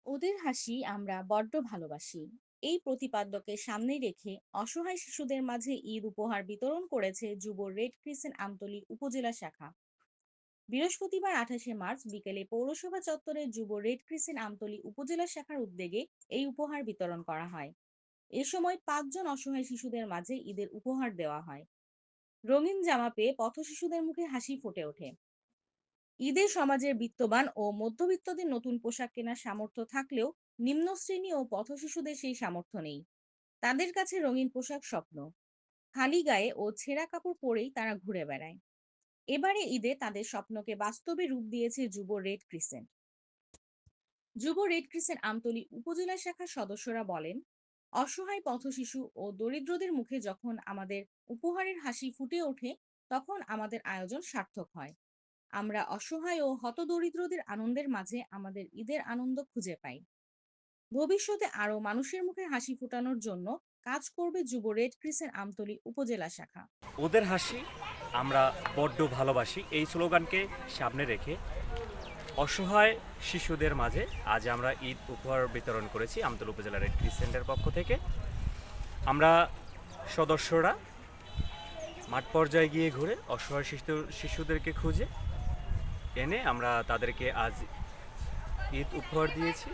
ওদের হাসি আমরা বড্ড ভালোবাসি। এই প্রতিপাদ্যকে সামনে রেখে অসহায় শিশুদের মাঝে ঈদ উপহার বিতরণ করেছে যুব রেড ক্রিসেন্ট আমতলী উপজেলা শাখা। বৃহস্পতিবার 28শে মার্চ বিকেলে পৌরসভা চত্বরে যুব রেড ক্রিসেন্ট আমতলী উপজেলা শাখার উদ্যোগে এই উপহার বিতরণ করা হয়। এ সময় 5 জন অসহায় শিশুদের মাঝে ঈদের উপহার দেওয়া হয়। রঙিন জামা পেয়ে পথ শিশুদের মুখে হাসি ফুটে ওঠে। ঈদে সমাজের বিত্তবান ও মধ্যবিত্তদের নতুন পোশাক কেনার সামর্থ্য থাকলেও নিম্ন শ্রেণী ও পথশিশুদের সেই সামর্থ্য নেই। তাদের কাছে রঙিন পোশাক স্বপ্ন। খালি গায়ে ও ছেঁড়া কাপড় পরেই তারা ঘুরে বেড়ায়। এবারে ঈদে তাদের স্বপ্নকে বাস্তবে রূপ দিয়েছে যুব রেড ক্রিসেন্ট। যুব রেড ক্রিসেন্ট আমতলী উপজেলা শাখার সদস্যরা বলেন, অসহায় পথশিশু ও দরিদ্রদের মুখে যখন আমাদের উপহারের হাসি ফুটে ওঠে, তখন আমাদের আয়োজন সার্থক হয়। আমরা অসহায় ও হতদরিদ্রদের আনন্দের মাঝে আমাদের ঈদের আনন্দ খুঁজে পাই। ভবিষ্যতে আরো মানুষের মুখে হাসি ফোটানোর জন্য কাজ করবে যুব রেড ক্রিসেন্ট আমতলী উপজেলা শাখা। ওদের হাসি আমরা বড্ড ভালোবাসি এই স্লোগানকে সামনে রেখে অসহায় শিশুদের মাঝে আজ আমরা ঈদ উপহার বিতরণ করেছি আমতলী উপজেলা রেড ক্রিসেন্টের পক্ষ থেকে। আমরা সদস্যরা মাঠ পর্যায়ে গিয়ে ঘুরে অসহায় শিশুদেরকে খুঁজে এনে আমরা তাদেরকে আজ ঈদ উপহার দিয়েছি।